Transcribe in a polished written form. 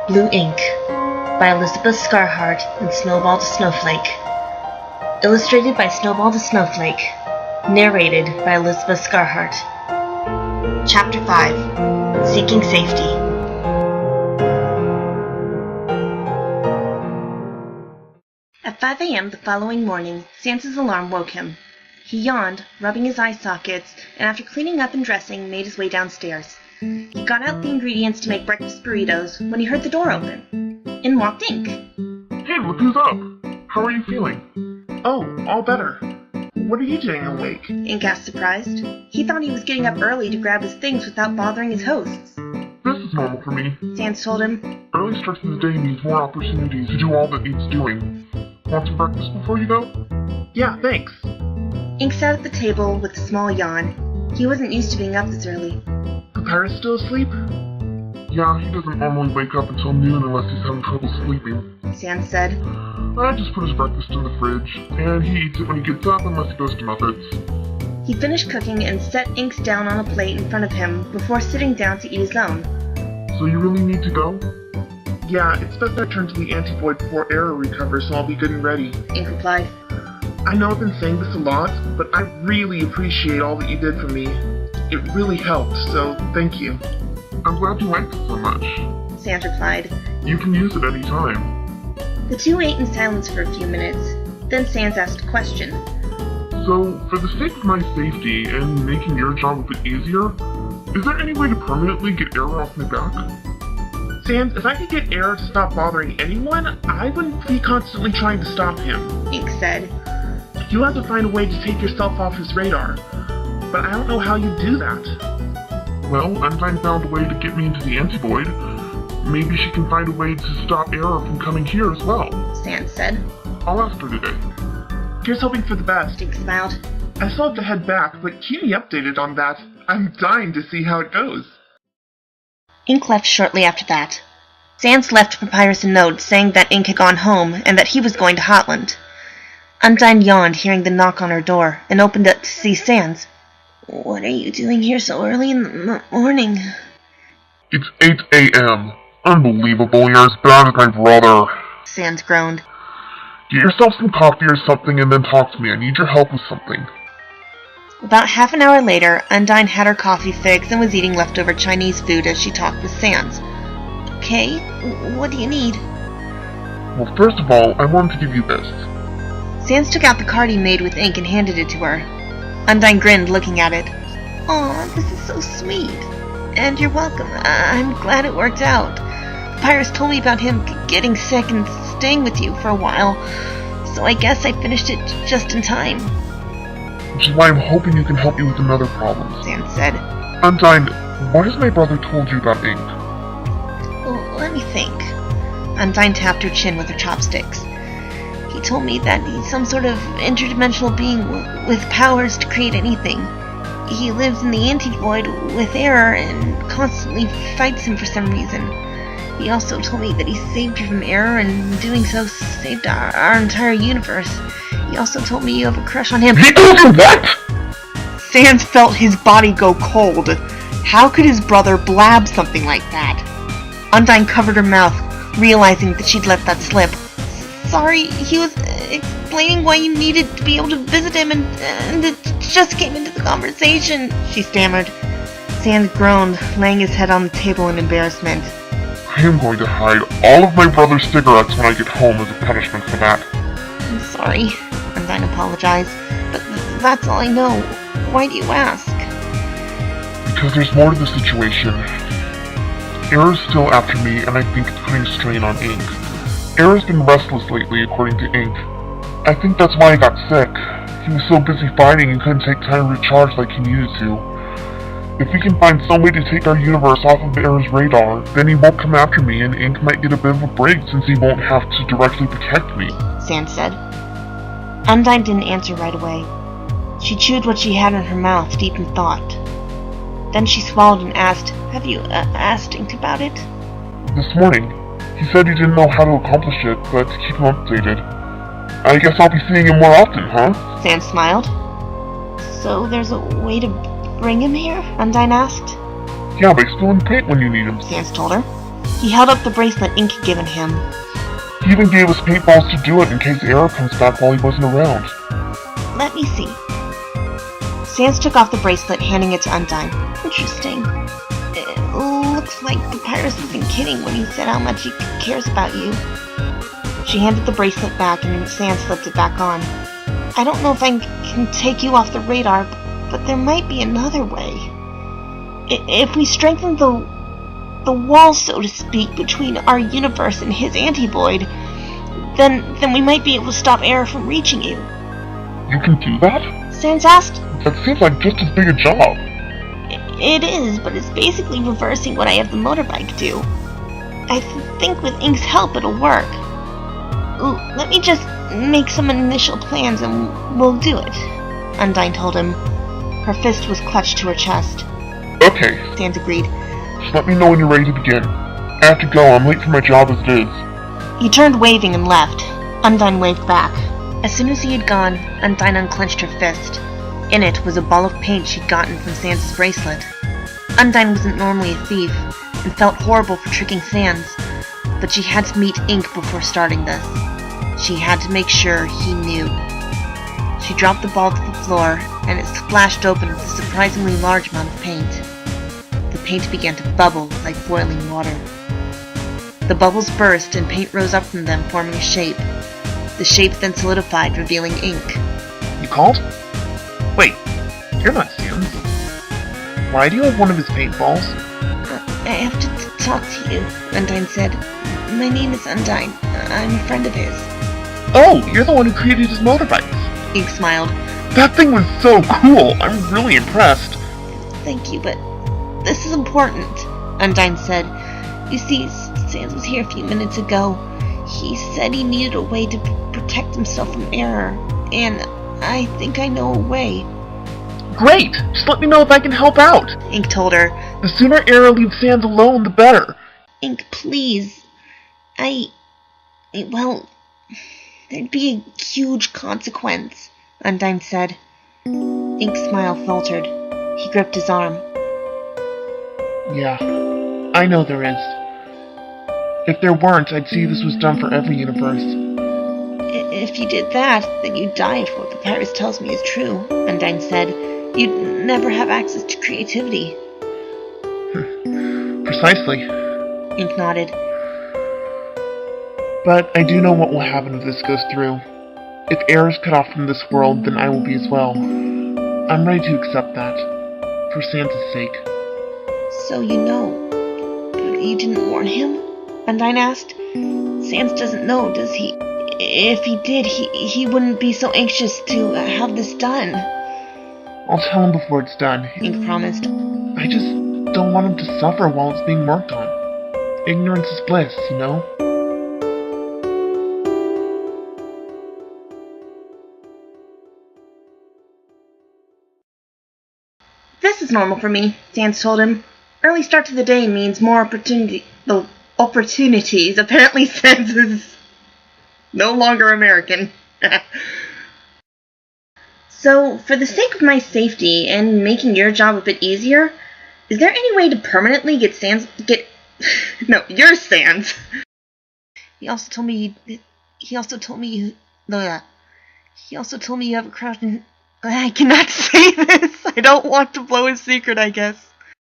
Blue Ink by Elizabeth Scarhart and Snowball the Snowflake. Illustrated by Snowball the Snowflake. Narrated by Elizabeth Scarhart. Chapter 5. Seeking Safety. At 5 a.m. the following morning, Sanses' alarm woke him. He yawned, rubbing his eye sockets, and after cleaning up and dressing, made his way downstairs. He got out the ingredients to make breakfast burritos when he heard the door open. In walked Ink. Hey, look who's up! How are you feeling? Oh, all better. What are you doing awake? Ink asked, surprised. He thought he was getting up early to grab his things without bothering his hosts. This is normal for me. Sans told him. Early starts of the day means more opportunities to do all that needs doing. Want some breakfast before you go? Yeah, thanks. Ink sat at the table with a small yawn. He wasn't used to being up this early. Papyrus still asleep? Yeah, he doesn't normally wake up until noon unless he's having trouble sleeping. Sans said. I just put his breakfast in the fridge, and he eats it when he gets up unless he goes to Muppets. He finished cooking and set Inks down on a plate in front of him before sitting down to eat his own. So you really need to go? Yeah, it's best I turn to the anti-void before Error recovers, so I'll be good and ready. Ink replied. I know I've been saying this a lot, but I really appreciate all that you did for me. It really helped, so thank you. I'm glad you liked it so much. Sans replied. You can use it any time. The two ate in silence for a few minutes. Then Sans asked a question. So, for the sake of my safety and making your job a bit easier, is there any way to permanently get Error off my back? Sans, if I could get Error to stop bothering anyone, I wouldn't be constantly trying to stop him. Ink said. You have to find a way to take yourself off his radar, but I don't know how you do that. Well, Undyne found a way to get me into the anti-void. Maybe she can find a way to stop Error from coming here as well. Sans said. I'll ask her today. Here's hoping for the best. Ink smiled. I still have to head back, but keep me updated on that. I'm dying to see how it goes. Ink left shortly after that. Sans left Papyrus a note saying that Ink had gone home and that he was going to Hotland. Undyne yawned, hearing the knock on her door, and opened it to see Sans. What are you doing here so early in the morning? It's 8 a.m. Unbelievable, you're as bad as my brother. Sans groaned. Get yourself some coffee or something and then talk to me. I need your help with something. About half an hour later, Undyne had her coffee fixed and was eating leftover Chinese food as she talked with Sans. Okay, what do you need? Well, first of all, I wanted to give you this. Sans took out the card he made with ink and handed it to her. Undyne grinned, looking at it. Aw, this is so sweet. And you're welcome. I'm glad it worked out. Papyrus told me about him getting sick and staying with you for a while, so I guess I finished it just in time. Which is why I'm hoping you can help me with another problem. Sans said. Undyne, what has my brother told you about ink? Well, let me think. Undyne tapped her chin with her chopsticks. He told me that he's some sort of interdimensional being with powers to create anything. He lives in the anti-void with Error and constantly fights him for some reason. He also told me that he saved you from Error and in doing so saved our entire universe. He also told me you have a crush on him. He told you what? Sans felt his body go cold. How could his brother blab something like that? Undyne covered her mouth, realizing that she'd let that slip. Sorry, he was explaining why you needed to be able to visit him and it just came into the conversation, she stammered. Sans groaned, laying his head on the table in embarrassment. I am going to hide all of my brother's cigarettes when I get home as a punishment for that. I'm sorry, Undyne apologized, but that's all I know. Why do you ask? Because there's more to the situation. Error's still after me, and I think it's putting a strain on Ink. Error's been restless lately, according to Ink. I think that's why he got sick. He was so busy fighting and couldn't take time to recharge like he needed to. If we can find some way to take our universe off of Error's radar, then he won't come after me and Ink might get a bit of a break since he won't have to directly protect me. Sans said. Undyne didn't answer right away. She chewed what she had in her mouth, deep in thought. Then she swallowed and asked, Have you asked Ink about it? This morning. He said he didn't know how to accomplish it, but to keep him updated. I guess I'll be seeing him more often, huh? Sans smiled. So there's a way to bring him here? Undyne asked. Yeah, but he's still in paint when you need him. Sans told her. He held up the bracelet Ink had given him. He even gave us paintballs to do it in case Error comes back while he wasn't around. Let me see. Sans took off the bracelet, handing it to Undyne. Interesting. It looks like Papyrus wasn't kidding when he said how much he cares about you. She handed the bracelet back and Sans slipped it back on. I don't know if I can take you off the radar, but there might be another way. If we strengthen the wall, so to speak, between our universe and his anti-void, then we might be able to stop Error from reaching you. You can do that? Sans asked. That seems like just as big a job. It is, but it's basically reversing what I have the motorbike do. I think with Ink's help it'll work. Let me just make some initial plans and we'll do it, Undyne told him. Her fist was clutched to her chest. Okay. Sans agreed. Just let me know when you're ready to begin. I have to go, I'm late for my job as it is. He turned waving and left. Undyne waved back. As soon as he had gone, Undyne unclenched her fist. In it was a ball of paint she'd gotten from Sans' bracelet. Undyne wasn't normally a thief, and felt horrible for tricking Sans, but she had to meet Ink before starting this. She had to make sure he knew. She dropped the ball to the floor, and it splashed open with a surprisingly large amount of paint. The paint began to bubble like boiling water. The bubbles burst, and paint rose up from them, forming a shape. The shape then solidified, revealing Ink. You called? Wait, you're not Sans. Why do you have one of his paintballs? I have to talk to you, Undyne said. My name is Undyne. I'm a friend of his. Oh, you're the one who created his motorbikes. Ink smiled. That thing was so cool. I'm really impressed. Thank you, but this is important, Undyne said. You see, Sans was here a few minutes ago. He said he needed a way to protect himself from Error, and I think I know a way. Great! Just let me know if I can help out. Ink told her. The sooner Error leaves Sans alone, the better. Ink, please. Well, there'd be a huge consequence, Undyne said. Ink's smile faltered. He gripped his arm. Yeah, I know there is. If there weren't, I'd see this was done for every universe. If you did that, then you'd die if what Papyrus tells me is true, Undyne said. You'd never have access to creativity. Precisely. Ink nodded. But I do know what will happen if this goes through. If Error's cut off from this world, then I will be as well. I'm ready to accept that. For Sans' sake. So you know. But you didn't warn him? Undyne asked. Sans doesn't know, does he? If he did, he wouldn't be so anxious to have this done. I'll tell him before it's done. Ink promised. I just don't want him to suffer while it's being worked on. Ignorance is bliss, you know? This is normal for me, Sans told him. Early start to the day means more opportunities. Apparently Sans is no longer American. So, for the sake of my safety and making your job a bit easier, is there any way to permanently get you're Sans. He also told me you have a crush on... I cannot say this. I don't want to blow his secret, I guess.